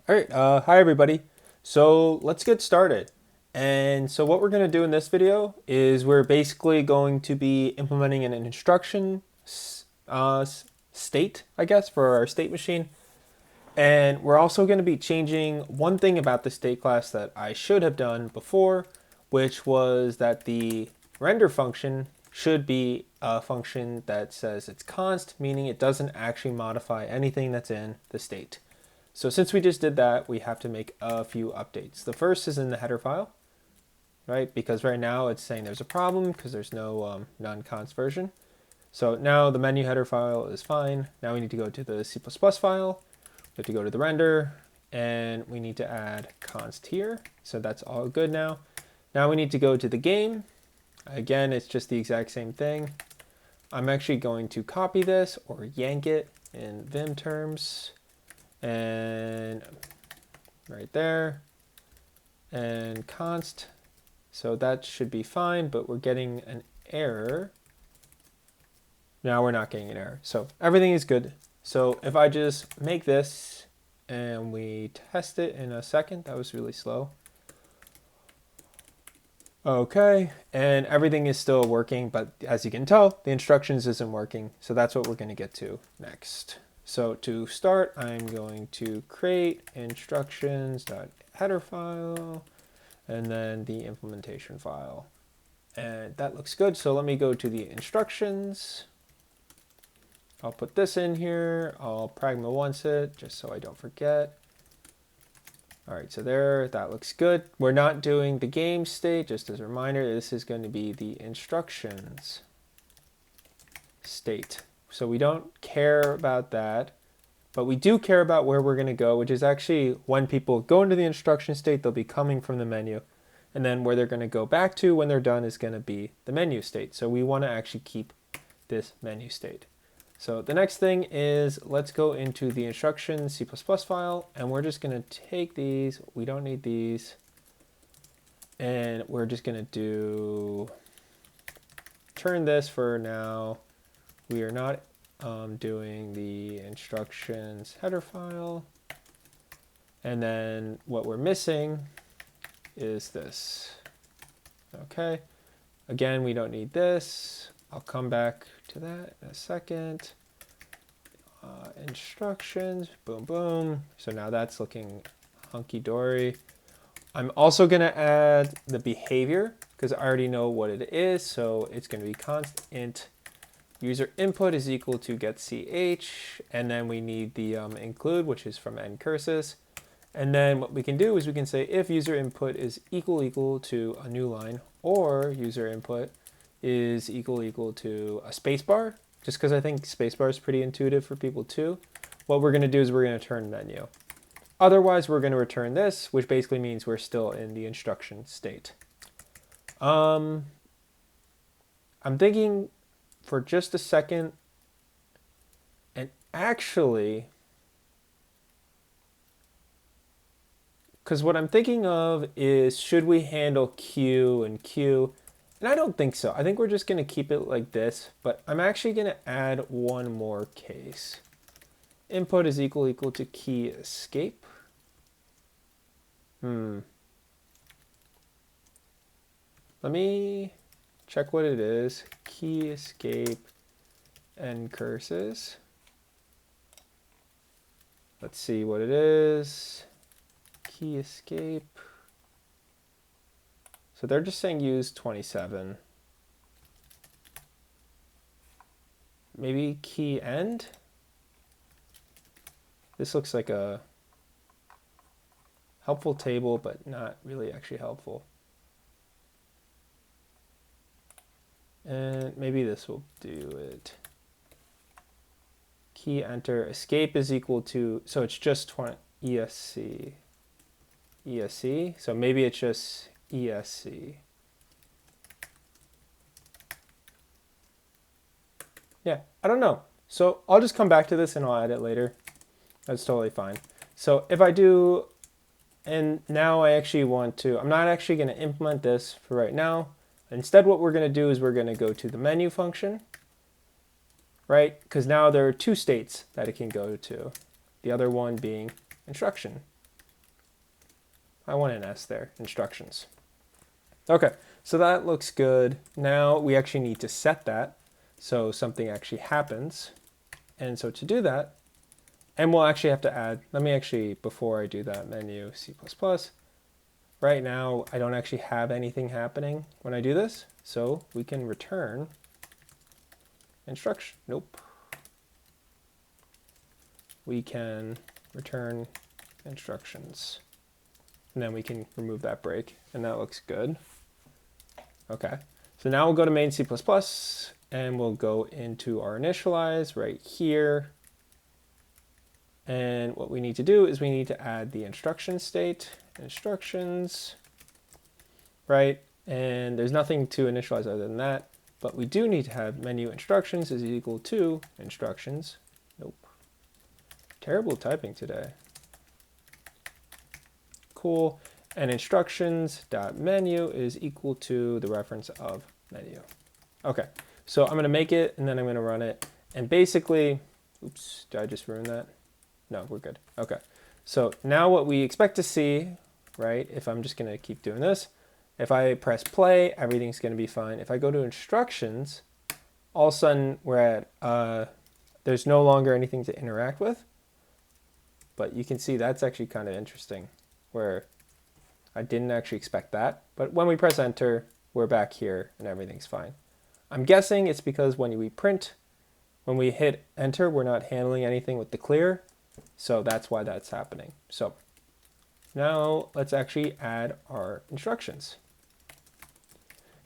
All right, hi everybody. So let's get started. And so what we're going to do in this video is we're basically going to be implementing an instruction state, I guess, for our state machine. And we're also going to be changing one thing about the state class that I should have done before, which was that the render function should be a function that says it's const, meaning it doesn't actually modify anything that's in the state. So since we just did that, we have to make a few updates. The first is in the header file, right? Because right now it's saying there's a problem because there's no non-const version. So now the menu header file is fine. Now we need to go to the C++ file. We have to go to the render, and we need to add const here. So that's all good now. Now we need to go to the game. Again, it's just the exact same thing. I'm actually going to copy this or yank it in Vim terms. And right there, and const. So that should be fine, but we're getting an error. Now we're not getting an error. So everything is good. So if I just make this and we test it in a second, that was really slow. Okay, and everything is still working, but as you can tell, the instructions isn't working. So that's what we're going to get to next. So to start, I'm going to create instructions.header file and then the implementation file. And that looks good. So let me go to the instructions. I'll put this in here. I'll pragma once it just so I don't forget. All right, so there, that looks good. We're not doing the game state. Just as a reminder, this is going to be the instructions state. So we don't care about that, but we do care about where we're going to go, which is actually when people go into the instruction state, they'll be coming from the menu. And then where they're going to go back to when they're done is going to be the menu state. So we want to actually keep this menu state. So the next thing is let's go into the instructions C++ file, and we're just going to take these. We don't need these. And we're just going to turn this for now. We are not doing the instructions header file. And then what we're missing is this. Okay. Again, we don't need this. I'll come back to that in a second. Instructions, boom, boom. So now that's looking hunky-dory. I'm also going to add the behavior because I already know what it is. So it's going to be const int user input is equal to get ch, and then we need the include, which is from ncurses. And then what we can do is we can say if user input is equal to a new line, or user input is equal to a spacebar, just because I think spacebar is pretty intuitive for people too. What we're going to do is we're going to turn menu. Otherwise, we're going to return this, which basically means we're still in the instruction state. I'm thinking for just a second, and actually, because what I'm thinking of is should we handle Q and Q? And I don't think so. I think we're just going to keep it like this, but I'm actually going to add one more case. Input is equal to key escape. Let me check what it is. Key escape ncurses. Let's see what it is. Key escape. So they're just saying use 27. Maybe key end? This looks like a helpful table, but not really actually helpful. And maybe this will do it. Key enter, escape is equal to, so it's just 20, ESC. ESC, so maybe it's just ESC. Yeah, I don't know. So I'll just come back to this and I'll add it later. That's totally fine. So if I do, and now I actually want to, I'm not actually going to implement this for right now. Instead, what we're going to do is we're going to go to the menu function, right? Because now there are two states that it can go to. The other one being instruction. I want an S there, instructions. Okay, so that looks good. Now we actually need to set that so something actually happens. And so to do that, and we'll actually have to add, let me actually, before I do that, menu C++. Right now, I don't actually have anything happening when I do this. So we can return instruction. Nope. We can return instructions. And then we can remove that break. And that looks good. Okay. So now we'll go to main C++ and we'll go into our initialize right here. And what we need to do is we need to add the instruction state, instructions, right? And there's nothing to initialize other than that, but we do need to have menu instructions is equal to instructions. Nope. Terrible typing today. Cool. And instructions.menu is equal to the reference of menu. Okay, so I'm going to make it and then I'm going to run it. And basically, oops, did I just ruin that? No, we're good. Okay, so now what we expect to see, right, if I'm just going to keep doing this, if I press play, everything's going to be fine. If I go to instructions, all of a sudden we're at, there's no longer anything to interact with. But you can see that's actually kind of interesting, where I didn't actually expect that. But when we press enter, we're back here and everything's fine. I'm guessing it's because when we print, when we hit enter, we're not handling anything with the clear. So that's why that's happening. So now let's actually add our instructions.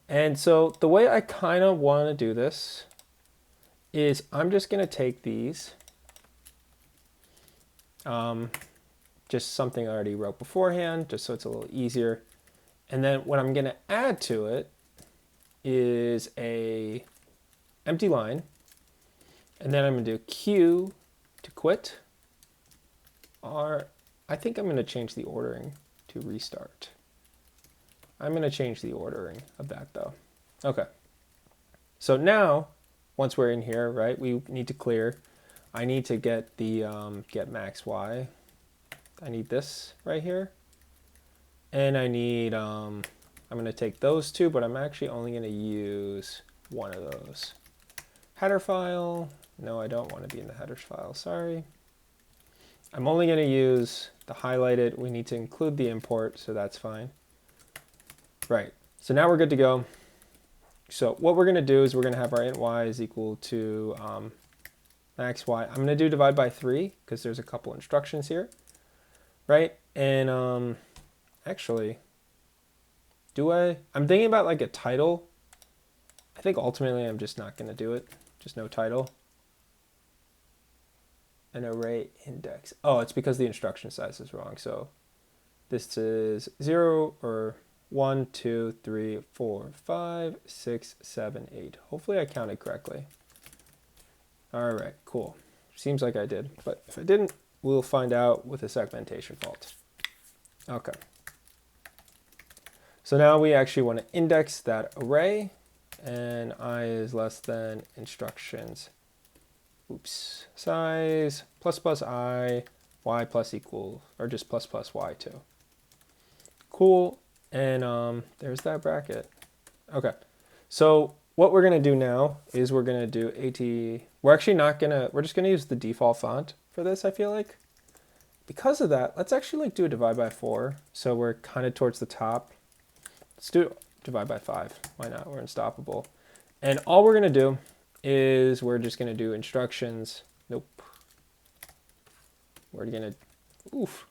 And so the way I kind of want to do this is I'm just going to take these, just something I already wrote beforehand, just so it's a little easier. And then what I'm going to add to it is a empty line. And then I'm going to do Q to quit. Or I think I'm going to change the ordering to restart. I'm going to change the ordering of that though. Okay. So now, once we're in here, right, we need to clear. I need to get the get max y. I need this right here. And I need, I'm going to take those two, but I'm actually only going to use one of those. Header file. No, I don't want to be in the headers file. Sorry. I'm only going to use the highlighted. We need to include the import, so that's fine. Right. So now we're good to go. So what we're going to do is we're going to have our int y is equal to max y. I'm going to do divide by 3 because there's a couple instructions here. Right. And actually, I'm thinking about like a title. I think ultimately I'm just not going to do it. Just no title. An array index. Oh, it's because the instruction size is wrong. So this is 0 or 1, 2, 3, 4, 5, 6, 7, 8. Hopefully I counted correctly. All right, cool. Seems like I did, but if I didn't, we'll find out with a segmentation fault. Okay. So now we actually want to index that array, and I is less than instructions. Oops, size plus plus I, y plus equal, or just plus plus y too. Cool, and there's that bracket. Okay, so what we're gonna do now is we're gonna do AT, we're just gonna use the default font for this, I feel like. Because of that, let's actually like do a divide by 4, so we're kind of towards the top. Let's do divide by 5, why not, we're unstoppable. And all we're gonna do is we're just going to do instructions. Nope. We're going to, oof.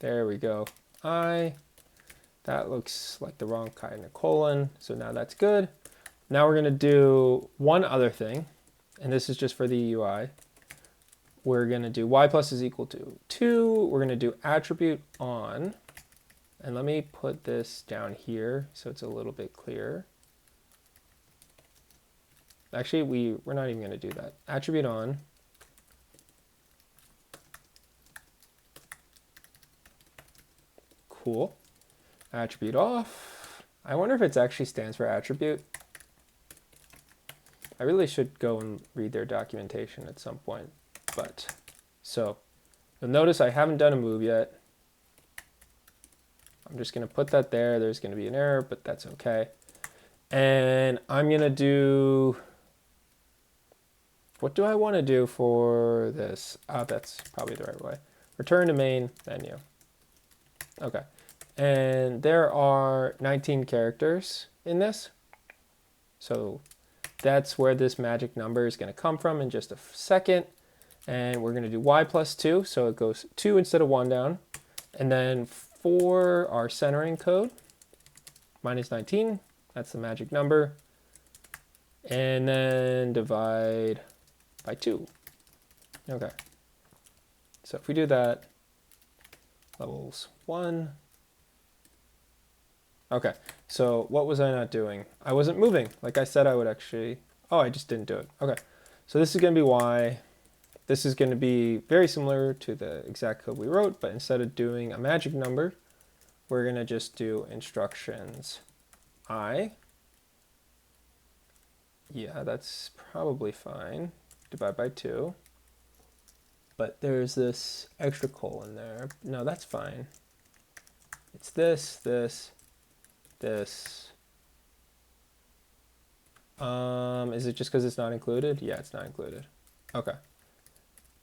There we go. That looks like the wrong kind of colon. So now that's good. Now we're going to do one other thing. And this is just for the UI. We're going to do y plus is equal to 2. We're going to do attribute on. And let me put this down here so it's a little bit clearer. Actually, we're not even going to do that. Attribute on. Cool. Attribute off. I wonder if it actually stands for attribute. I really should go and read their documentation at some point. But, so, you'll notice I haven't done a move yet. I'm just going to put that there. There's going to be an error, but that's okay. And I'm going to do, what do I want to do for this? That's probably the right way. Return to main menu. Okay. And there are 19 characters in this. So that's where this magic number is going to come from in just a second. And we're going to do y plus 2, so it goes 2 instead of 1 down. And then for our centering code, minus 19, that's the magic number. And then divide by 2. Okay. So if we do that, levels 1. Okay, so what was I not doing? I wasn't moving, like I said I would actually. Oh, I just didn't do it. Okay, so this is going to be y. This is going to be very similar to the exact code we wrote, but instead of doing a magic number, we're going to just do instructions I. Yeah, that's probably fine. Divide by 2. But there's this extra colon there. No, that's fine. It's this, this, this. Is it just because it's not included? Yeah, it's not included. Okay.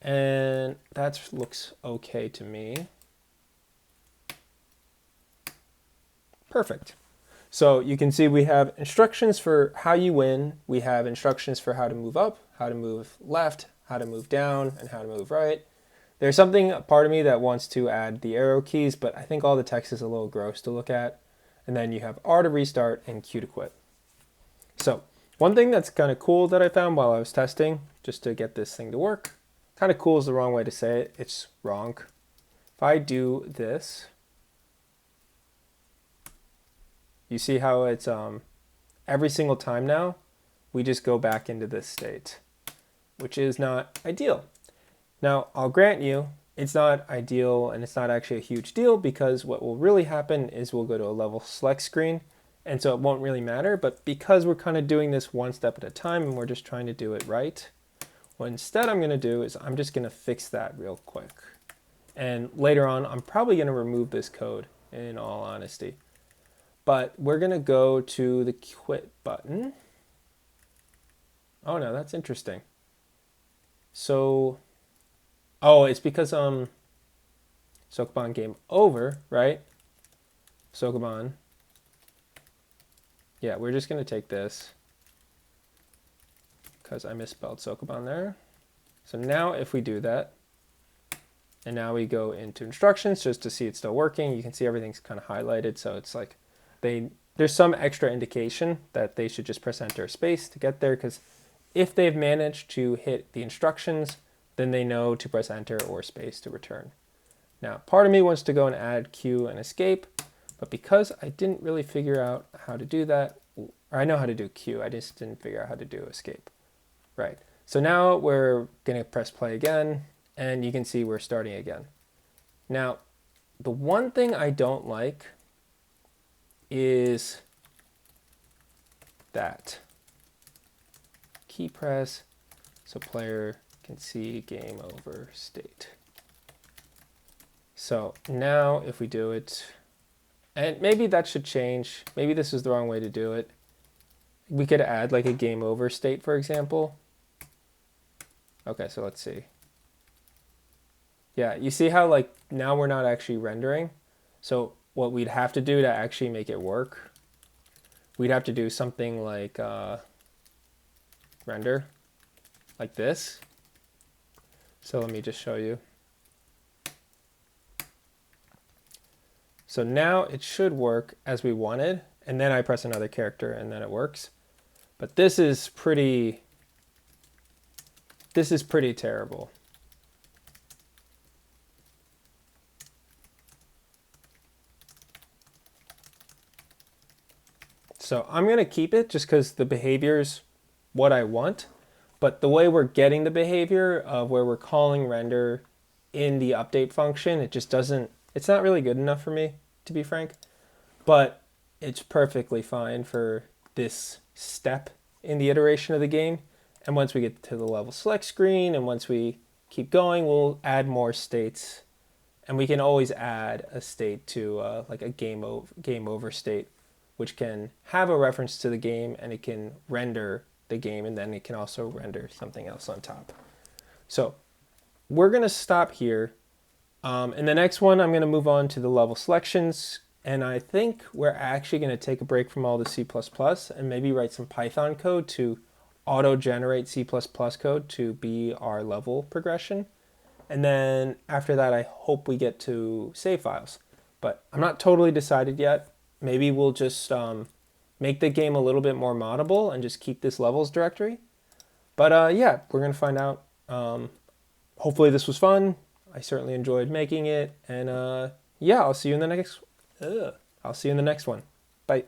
And that looks okay to me. Perfect. So you can see we have instructions for how you win. We have instructions for how to move up, how to move left, how to move down, and how to move right. There's something, part of me that wants to add the arrow keys, but I think all the text is a little gross to look at. And then you have R to restart and Q to quit. So one thing that's kind of cool that I found while I was testing, just to get this thing to work, kind of cool is the wrong way to say it. It's wrong. If I do this, you see how it's every single time now, we just go back into this state, which is not ideal. Now, I'll grant you, it's not ideal and it's not actually a huge deal because what will really happen is we'll go to a level select screen and so it won't really matter. But because we're kind of doing this one step at a time and we're just trying to do it right, what instead I'm going to do is I'm just going to fix that real quick. And later on, I'm probably going to remove this code in all honesty. But we're going to go to the quit button. Oh no, that's interesting. So, oh, it's because Sokoban game over, right? Sokoban. Yeah, we're just going to take this because I misspelled Sokoban there. So now if we do that, and now we go into instructions just to see it's still working, you can see everything's kind of highlighted. So it's like there's some extra indication that they should just press enter space to get there, because if they've managed to hit the instructions, then they know to press enter or space to return. Now, part of me wants to go and add Q and escape, but because I didn't really figure out how to do that, or I know how to do Q, I just didn't figure out how to do escape. Right, so now we're gonna press play again, and you can see we're starting again. Now, the one thing I don't like is that key press so player can see game over state. So now if we do it, and maybe that should change, maybe this is the wrong way to do it. We could add like a game over state, for example. Okay, so let's see. Yeah, you see how like now we're not actually rendering. So what we'd have to do to actually make it work, we'd have to do something like render like this. So let me just show you. So now it should work as we wanted, and then I press another character and then it works. But this is pretty terrible. So I'm going to keep it just because the behavior's what I want. But the way we're getting the behavior of where we're calling render in the update function, it just doesn't, it's not really good enough for me, to be frank. But it's perfectly fine for this step in the iteration of the game. And once we get to the level select screen and once we keep going, we'll add more states And we can always add a state to like a game over state, which can have a reference to the game and it can render the game and then it can also render something else on top. So we're going to stop here. In the next one, I'm going to move on to the level selections. And I think we're actually going to take a break from all the C++ and maybe write some Python code to auto-generate C++ code to be our level progression. And then after that, I hope we get to save files. But I'm not totally decided yet. Maybe we'll just make the game a little bit more moddable and just keep this levels directory. But yeah, we're going to find out. Hopefully this was fun. I certainly enjoyed making it. And yeah, I'll see you in the next one. Bye.